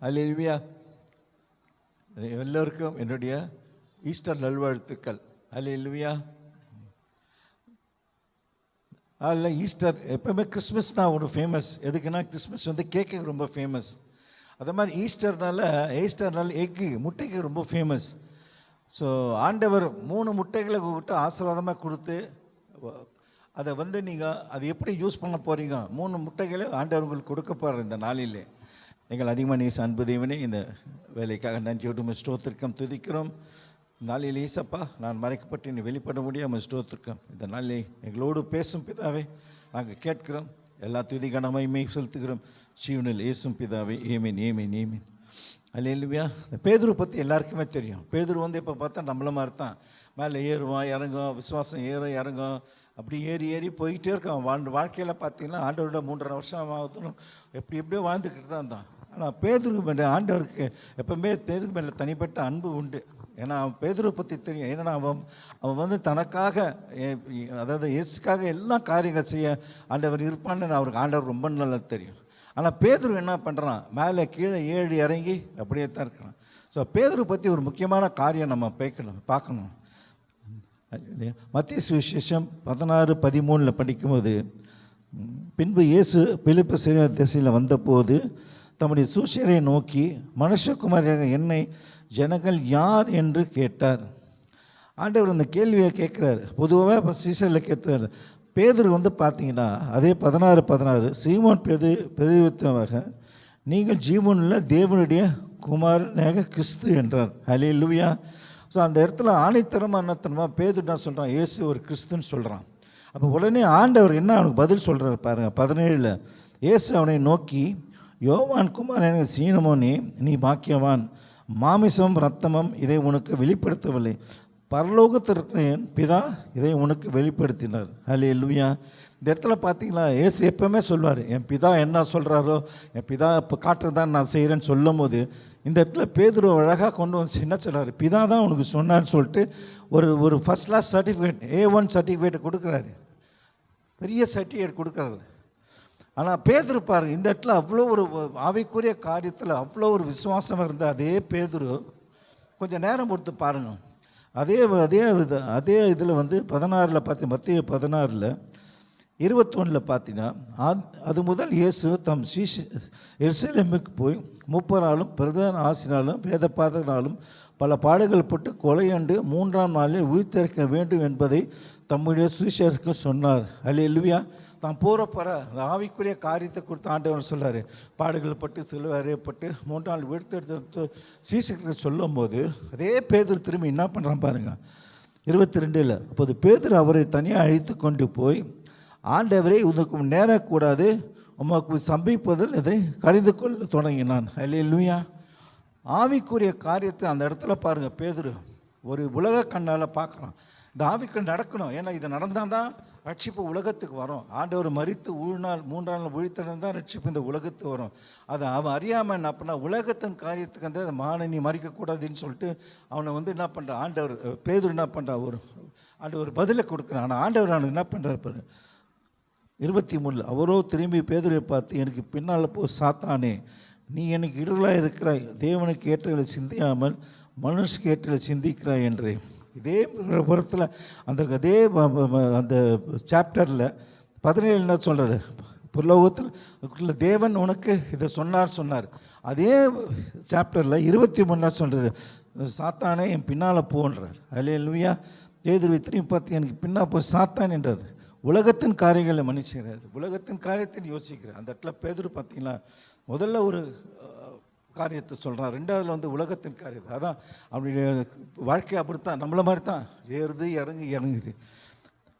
அல்லேலூயா. எல்லோருக்கும் என்னுடைய ஈஸ்டர் நல்வாழ்த்துக்கள். அல்லேலூயா. அதில் ஈஸ்டர் எப்போவுமே கிறிஸ்மஸ்னால் ஒரு ஃபேமஸ். எதுக்குன்னா கிறிஸ்மஸ் வந்து கேக்கு ரொம்ப ஃபேமஸ். அதே மாதிரி ஈஸ்டர்னால் எக்கு முட்டைக்கு ரொம்ப ஃபேமஸ். ஸோ ஆண்டவர் 3 முட்டைகளை விட்டு ஆசீர்வாதமாக கொடுத்து அதை வந்து நீங்கள் அது எப்படி யூஸ் பண்ண போகிறீங்க, 3 முட்டைகளை ஆண்டவர் உங்களுக்கு கொடுக்க போகிறார் இந்த நாளிலே. நீங்கள் அதிகமாக நேச அன்பு தேவனே, இந்த வேலைக்காக நன்றியோடு ஸ்தோத்திரம் துதிக்கிறோம். நாளில் ஈசப்பா, நான் மறைக்கப்பட்டு நீ வெளிப்பட முடியாமல் ஸ்தோத்திரம். இந்த நாளிலே எங்களோடு பேசும் பிதாவே நாங்கள் கேட்கிறோம். எல்லா துதி கனமையுமே செலுத்துகிறோம். ஜீவனில் ஏசும் பிதாவே. ஏமீன் ஏமீன் ஏமீன். அல்லேலூயா. பேதுரு பற்றி எல்லாருக்குமே தெரியும். பேதுரு வந்து இப்போ பார்த்தா நம்மள மாதிரி தான். மேலே ஏறுவான் இறங்கும், விசுவாசம் இறங்கும், அப்படி ஏறி போயிட்டே இருக்கான். வாழ்க்கையில் பார்த்தீங்கன்னா ஆண்டவரோட 3.5 வருஷம் ஆகுதுன்னு எப்படியோ வாழ்ந்துக்கிட்டு தான் இருந்தான். ஆனால் பேதுரு மேலே ஆண்டவருக்கு எப்பவுமே பேதுரு மேலே தனிப்பட்ட அன்பு உண்டு. ஏன்னா அவன் பேதுரு பற்றி தெரியும். ஏன்னா அவன் வந்து தனக்காக, அதாவது இயேசுக்காக எல்லா காரியங்கள் செய்ய ஆண்டவர் இருப்பான்னு அவருக்கு ஆண்டவர் ரொம்ப நல்லா தெரியும். ஆனால் பேதுரு என்ன பண்ணுறான், மேலே கீழே ஏறி இறங்கி அப்படியே தான் இருக்கிறான். ஸோ பேதுரு பற்றி ஒரு முக்கியமான காரியம் நம்ம பார்க்கணும். மத்தேயு சுவிசேஷம் 16:13 படிக்கும்போது, பின்பு இயேசு பிலிப்பு சிறிய திசையில் வந்தபோது தம்முடைய சீஷரை நோக்கி, மனுஷகுமாரனாகிய என்னை ஜனங்கள் யார் என்று கேட்டார். ஆண்டவர் அந்த கேள்வியை கேட்குறாரு. பொதுவாக இப்போ சீசரில் கேட்குறாரு. பேதுரு வந்து பார்த்தீங்கன்னா அதே 16:16 சீமோன் பெரிவித்தமாக, நீங்கள் ஜீவனில் தேவனுடைய குமாரனாக கிறிஸ்து என்றார். அல்லேலூயா. ஸோ அந்த இடத்துல ஆணித்தரமாக என்னத்தனமாக பேதுரு என்ன சொல்கிறான், இயேசு ஒரு கிறிஸ்துன்னு சொல்கிறான். அப்போ உடனே ஆண்டவர் என்ன அவனுக்கு பதில் சொல்கிறார் பாருங்கள். 17 இயேசு அவனை நோக்கி, யோவான் குமாரனாகிய சீமோனே, நீ பாக்கியவான், மாமிசம் இரத்தமும் இதை உனக்கு வெளிப்படுத்தவில்லை, பரலோகத்திற்கு பிதா இதை உனக்கு வெளிப்படுத்தினார். அல்லேலூயா. இந்த இடத்துல பார்த்தீங்களா, இயேசு எப்பவுமே சொல்வார், என் பிதா என்ன சொல்கிறாரோ, என் பிதா இப்போ காட்டுறதான் நான் செய்கிறேன்னு சொல்லும் போது, இந்த இடத்துல பேதுரு அழகாக கொண்டு வந்து என்ன சொல்கிறார், பிதா தான் உனக்கு சொன்னான்னு சொல்லிட்டு ஒரு first class certificate, A1 certificate கொடுக்குறாரு. பெரிய சர்டிஃபிகேட் கொடுக்குறாரு. ஆனால் பேதுரு பாருங்க, இந்த இடத்துல அவ்வளோ ஒரு ஆவிக்குரிய காரியத்தில் அவ்வளோ ஒரு விசுவாசம் இருந்த அதே பேதுரு கொஞ்சம் நேரம் கொடுத்து பாருங்கள். அதே இதில் வந்து 16 பார்த்து மத்தேயு 16:21 பார்த்தீங்கன்னா, அது முதல் இயேசு தம் எருசலேமுக்கு போய் 30 நாளும் பிரதான ஆசிரியராலும் வேத பாதகனாலும் பல பாடுகள் பட்டு கொலையண்டு 3ஆம் நாளில் உயிர்த்தெழுக்க வேண்டும் என்பதை தம்முடைய சுவிசேஷருக்கு சொன்னார். அல்லேலூயா. தான் போகிற அந்த ஆவிக்குரிய காரியத்தை கொடுத்து ஆண்டவர் சொல்லார். பாடுகள் பட்டு சிலுவை அறையப்பட்டு 3 நாள் உயிர்த்தெடுத்து சீசருக்கு சொல்லும் போது அதே பேதுரு திரும்பி என்ன பண்ணுறான் பாருங்கள். 22 அப்போது பேதுரு அவரை தனியாக அழைத்து கொண்டு போய், ஆண்டவரை உனக்கு நேரக்கூடாது, உமக்கு சம்பிப்பதில் இதை கடிந்து கொள்ள தொடங்கினான். அல்லேலூயா. ஆவிக்குரிய காரியத்தை அந்த இடத்துல பாருங்கள். பேதுரு ஒரு உலக கண்ணால் பார்க்குறான். இந்த ஆவிக்கு நடக்கணும். ஏன்னா இது நடந்தால் தான் ரட்சிப்பு உலகத்துக்கு வரும். ஆண்டவர் மரித்து 3 நாள் உழித்தடம் தான் ரட்சிப்பு இந்த உலகத்துக்கு வரும். அதை அவன் அறியாமல் என்ன பண்ணா, உலகத்தின் காரியத்துக்கு வந்து அந்த நீ மறிக்கக்கூடாதுன்னு சொல்லிட்டு அவனை வந்து என்ன பண்ணுறான் ஆண்டவர். பேதுரு என்ன பண்ணுறா, ஆண்டவர் பதிலை கொடுக்குறான். ஆனால் ஆண்டவர் அவனுக்கு என்ன பண்ணுறாரு பாரு. 23 அவரோ திரும்பி பேதுருவை பார்த்து, எனக்கு பின்னால் போ சாத்தானே, நீ எனக்கு இருளாக இருக்கிறாய், தேவனுக்கு ஏற்றலை சிந்தியாமல் மனுஷுக்கு ஏற்றலை சிந்திக்கிறாய் என்று. இதே புறத்தில் அந்த சாப்டரில் 17 என்ன சொல்கிறார், புரலோகத்தில் தேவன் உனக்கு இதை சொன்னார். அதே சாப்டரில் 23 சொல்கிறார், சாத்தானே என் பின்னால் போன்றார். அல்லேலூயா. பேதுருவை திரும்பி பார்த்து, எனக்கு பின்னால் போய் சாத்தான் என்றார். உலகத்தின் காரியங்களை மன்னிச்சுக்கிறார், உலகத்தின் காரியத்தை யோசிக்கிறார். அந்த இடத்துல பேதுரு பார்த்தீங்கன்னா முதல்ல ஒரு காரியத்தை சொல்கிறான், 2வதுல வந்து உலகத்தின் காரியத்தை. அதான் அவனுடைய வாழ்க்கை அப்படித்தான், நம்மள மாதிரி தான், ஏறுது இறங்குது.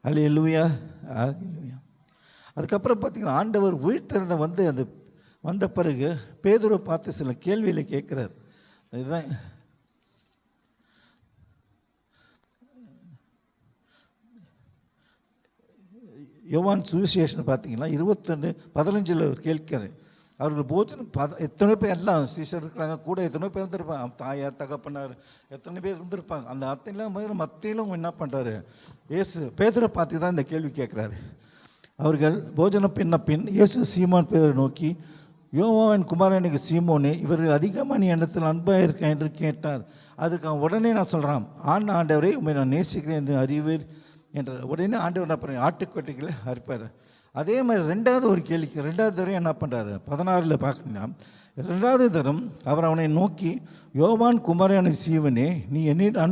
அல்லேலூயா. அதுக்கப்புறம் பார்த்தீங்கன்னா ஆண்டவர் உயிர்த்தெழுந்த வந்து அது வந்த பிறகு பேதுருவை பார்த்து சில கேள்விகளை கேட்குறார். இதுதான் யோவான் சுவிசேஷன் பார்த்தீங்கன்னா 21:15 கேட்கிறேன். அவர்கள் போஜனம் எத்தனை பேர் எல்லாம் சீசர் இருக்கிறாங்க, கூட எத்தனை பேர் இருந்திருப்பாங்க, தாயார் தகப்பனார் எத்தனை பேர் இருந்திருப்பாங்க. அந்த அத்தனைலாம் மத்தியிலும் என்ன பண்ணுறாரு, இயேசு பேதுரை பார்த்து தான் இந்த கேள்வி கேட்குறாரு. அவர்கள் போஜனம் பின் இயேசு சீமான் பேதுரை நோக்கி, யோவாவின் குமாரனுக்கு சீமோனே, இவர்கள் அதிகமாக நீ இடத்தில் அன்பாக இருக்க என்று கேட்டார். அதுக்கு அவன் உடனே நான் சொல்கிறான், ஆண்டவரே உண்மை நான் நேசிக்கிறேன் என்று அறிவீர் என்ற. உடனே ஆண்டவர் என்ன பண்ணுறாரு, ஆட்டுக்கொட்டைகளை அறுப்பார். அதே மாதிரி ரெண்டாவது ஒரு கேள்விக்கு ரெண்டாவது தரம் என்ன பண்ணுறாரு, 16 பார்க்கணும்னா, ரெண்டாவது தரம் அவர் அவனை நோக்கி, யோவான் குமாரனை சீவனே, நீ என்னிடம்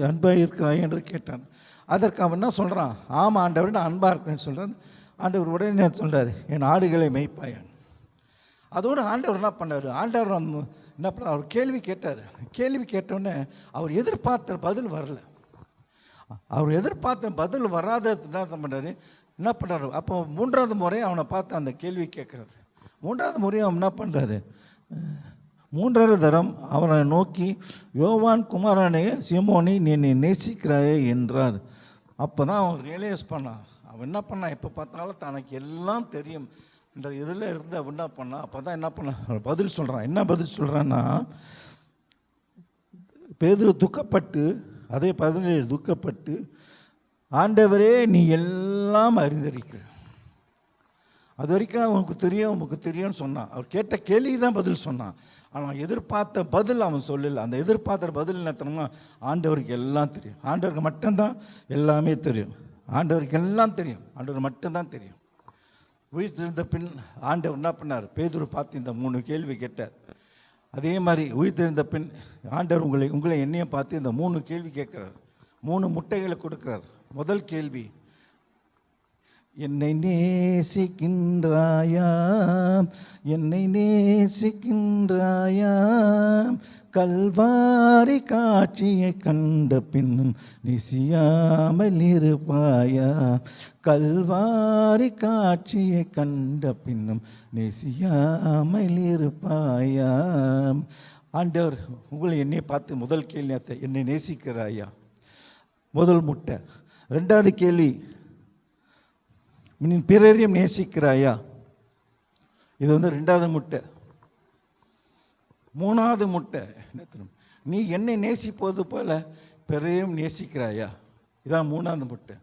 அன்பாக இருக்கிறாய் என்று கேட்டான். அதற்கு அவன் என்ன சொல்கிறான், ஆமாம் ஆண்டவர் நான் அன்பாக இருக்கிறேன்னு சொல்கிறான். ஆண்டவர் உடனே சொல்கிறார், என் ஆடுகளை மேய்ப்பாயான். அதோடு ஆண்டவர் என்ன பண்ணார், ஆண்டவர் என்ன பண்ணார், அவர் கேள்வி கேட்டார். கேள்வி கேட்டோடனே அவர் எதிர்பார்த்த பதில் வரல. அவர் எதிர்பார்த்த பதில் வராத என்ன பண்ணார், என்ன பண்ணுறாரு, அப்போ 3வது முறை அவனை பார்த்து அந்த கேள்வி கேட்குறாரு. 3வது முறை அவன் என்ன பண்ணுறாரு, 3வது தரம் அவனை நோக்கி, யோவான் குமாரனே சீமோனே, நீ என்னை நேசிக்கிறாயே என்றார். அப்போ தான் அவன் ரியலைஸ் பண்ணான். அவன் என்ன பண்ணான், எப்போ பார்த்தாலும் தனக்கு எல்லாம் தெரியும் என்ற இதில் இருந்து அவன் என்ன பண்ணான். அப்போ தான் என்ன பண்ணான், பதில் சொல்கிறான். என்ன பதில் சொல்கிறான்னா, பேதுரு துக்கப்பட்டு, அதே 17 துக்கப்பட்டு, ஆண்டவரே நீ எல்லாம் அறிந்திருக்கிற. அது வரைக்கும் உனக்கு தெரியும்னு சொன்னான். அவர் கேட்ட கேள்வி தான் பதில் சொன்னான். ஆனால் எதிர்பார்த்த பதில் அவன் சொல்லலை. அந்த எதிர்பார்த்த பதில் என்ன தெரியுமா, ஆண்டவருக்கு எல்லாம் தெரியும். ஆண்டவருக்கு மட்டும்தான் எல்லாமே தெரியும். ஆண்டவருக்கு எல்லாம் தெரியும். ஆண்டவர் மட்டும்தான் தெரியும். உயிர்த்தெழுந்த பின் ஆண்டவர் என்ன பண்ணார், பேதுரு பார்த்து இந்த 3 கேள்வி கேட்டார். அதே மாதிரி உயிர்த்தெழுந்த பின் ஆண்டவர் உங்களை என்னையும் பார்த்து இந்த 3 கேள்வி கேட்குறார். 3 முட்டைகளை கொடுக்குறார். முதல் கேள்வி, என்னை நேசிக்கின்றாயா, என்னை நேசிக்கின்றாயா, கல்வாரி காட்சியை கண்ட பின்னும் நேசியாமல் இருப்பாயா, கல்வாரி காட்சியை கண்ட பின்னும் நேசியாமல் இருப்பாயா. ஆண்டவர் உங்களை என்னை பார்த்து முதல் கேள்வி, என்னை நேசிக்கிறாயா, முதல் முட்டை. 2வது கேள்வி, நீ பிறரையும் நேசிக்கிறாயா, இது 2வது முட்டை. 3வது முட்டை, நீ என்னை நேசிப்பது போல பிறரையும் நேசிக்கிறாயா, இதான் 3வது முட்டை.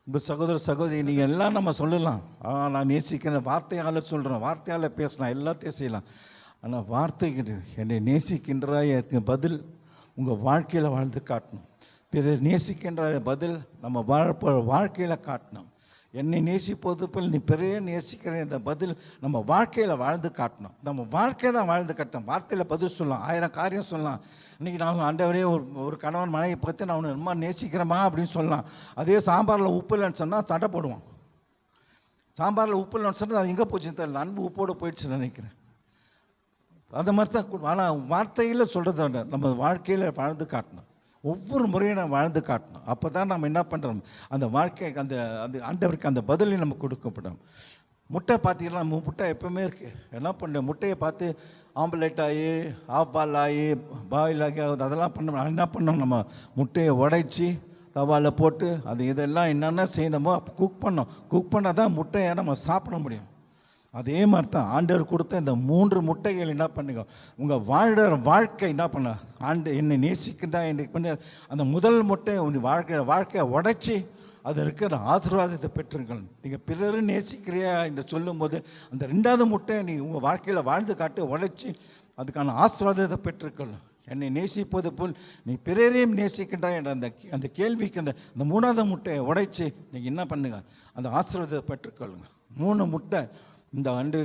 இந்த சகோதரி நீங்கள் எல்லாம் நம்ம சொல்லலாம், நான் நேசிக்கிறேன், வார்த்தையால் சொல்கிறேன், வார்த்தையால் பேசலாம், எல்லாத்தையும் செய்யலாம். ஆனால் வார்த்தை என்னை நேசிக்கின்றாயா இருக்க பதில் உங்கள் வாழ்க்கையில் வாழ்ந்து காட்டணும். பிறர் நேசிக்கின்ற பதில் நம்ம வாழப்போகிற வாழ்க்கையில் காட்டணும். என்னை நேசிப்பது போல் நீ பிறரையே நேசிக்கிற இந்த பதில் நம்ம வாழ்க்கையில் வாழ்ந்து காட்டணும். நம்ம வாழ்க்கையை தான் வாழ்ந்து காட்டணும். வார்த்தையில் பதில் சொல்லலாம், 1000 காரியம் சொல்லலாம். இன்றைக்கி நான் ஆண்டவரே ஒரு கணவன் மனைவி பற்றி நான் அவனை ரொம்ப நேசிக்கிறேமா அப்படின்னு சொல்லலாம். அதே சாம்பாரில் உப்பு இல்லைன்னு சொன்னால் தடை போடுவான். சாம்பாரில் உப்பு இல்லைன்னு சொன்னால் அது எங்கே போச்சுன்னு தெரியல, அன்பு உப்போடு போயிடுச்சுன்னு நினைக்கிறேன். அந்த மாதிரி தான். ஆனால் வார்த்தையில் சொல்கிறத நம்ம வாழ்க்கையில் வாழ்ந்து காட்டணும். ஒவ்வொரு முறையும் நம்ம வாழ்ந்து காட்டணும். அப்போ தான் நம்ம என்ன பண்ணுறோம், அந்த வாழ்க்கை அந்த ஆண்டவருக்கு அந்த பதிலை நம்ம கொடுக்கப்படும். முட்டை பார்த்தீங்கன்னா, முட்டை எப்போவுமே இருக்குது. என்ன பண்ண முட்டையை பார்த்து ஆம்புலேட் ஆகி, ஆஃப் பால் ஆகி, பாயில் ஆகி, அதெல்லாம் பண்ண என்ன பண்ணோம், நம்ம முட்டையை உடைச்சி தவாவில் போட்டு அது இதெல்லாம் என்னென்ன செய்யணுமோ அப்போ குக் பண்ணால் தான் முட்டையை நம்ம சாப்பிட முடியும். அதே மாதிரி தான் ஆண்டவர் கொடுத்த இந்த 3 முட்டைகள் என்ன பண்ணுங்க, உங்கள் வாழ்கிற வாழ்க்கை என்ன பண்ண, என்னை நேசிக்கின்றா என்று பண்ணி அந்த முதல் முட்டையை உங்கள் வாழ்க்கையை உடைச்சி அது இருக்கிற ஆசீர்வாதத்தை பெற்றுங்கள். நீங்கள் பிறரும் நேசிக்கிறியா என்று சொல்லும்போது அந்த 2வது முட்டையை நீ உங்கள் வாழ்க்கையில் வாழ்ந்து காட்டி உடைச்சி அதுக்கான ஆசீர்வாதத்தை பெற்றுக்கொள். என்னை நேசிப்பது போல் நீ பிறரையும் நேசிக்கின்றாய் என்ற அந்த கேள்விக்கு அந்த 3வது முட்டையை உடைச்சி நீங்கள் என்ன பண்ணுங்க, அந்த ஆசீர்வாதத்தை பெற்றுக்கொள்ளுங்க. 3 முட்டை இந்த ஆண்டு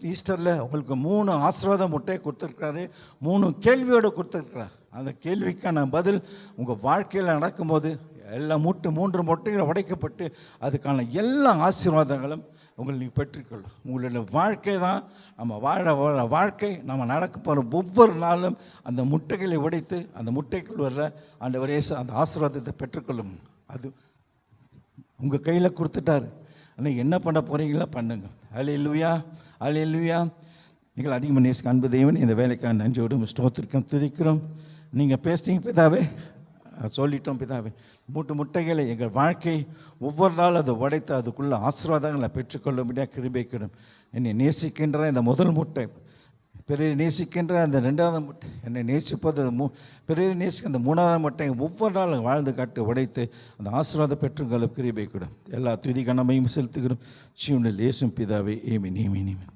ஈஸ்டரில் உங்களுக்கு 3 ஆசீர்வாத முட்டையை கொடுத்துருக்காரு, 3 கேள்வியோடு கொடுத்துருக்குறார். அந்த கேள்விக்கான பதில் உங்கள் வாழ்க்கையில் நடக்கும்போது எல்லா 3 முட்டைகளை உடைக்கப்பட்டு அதுக்கான எல்லா ஆசீர்வாதங்களும் உங்களை நீங்கள் பெற்றுக்கொள்ளும். உங்களுடைய வாழ்க்கை தான் நம்ம வாழ வாழ்க்கை. நம்ம நடக்க போகிற ஒவ்வொரு நாளும் அந்த முட்டைகளை உடைத்து அந்த முட்டைக்குள் வர்ற அந்த அந்த ஆசீர்வாதத்தை பெற்றுக்கொள்ளும். அது உங்கள் கையில் கொடுத்துட்டாரு. ஆனால் என்ன பண்ண போகிறீங்களா பண்ணுங்க. அல்லேலூயா, அல்லேலூயா. நீங்கள் அதிகமாக நேசிக்க அன்பு தேவன், இந்த வேலைக்காக நன்றியோடு ஸ்தோத்திரிக்கிறோம், துதிக்கிறோம். நீங்கள் பேசிட்டீங்க பிதாவே, சொல்லிட்டோம் பிதாவே. 3 முட்டைகளை எங்கள் வாழ்க்கை ஒவ்வொரு நாள் அதை உடைத்து அதுக்குள்ள ஆசீர்வாதங்களை பெற்றுக்கொள்ளும்படியாக கிருபைக்கிறோம். என்னை நேசிக்கின்ற இந்த முதல் முட்டை, பிறரை நேசிக்கின்ற அந்த 2வது முட்டை, என்னை நேசிப்பது பிறரை நேசிக்க அந்த 3வது முட்டை ஒவ்வொரு நாளும் வாழ்ந்து காட்டு உடைத்து அந்த ஆசீர்வாதம் பெற்றுக்கொள்ள கிருபை கூட எல்லா துதி கனமையும் செலுத்துகிறோம். ஜீவனில் இயேசு பிதாவே, ஆமென், ஆமென், ஆமென்.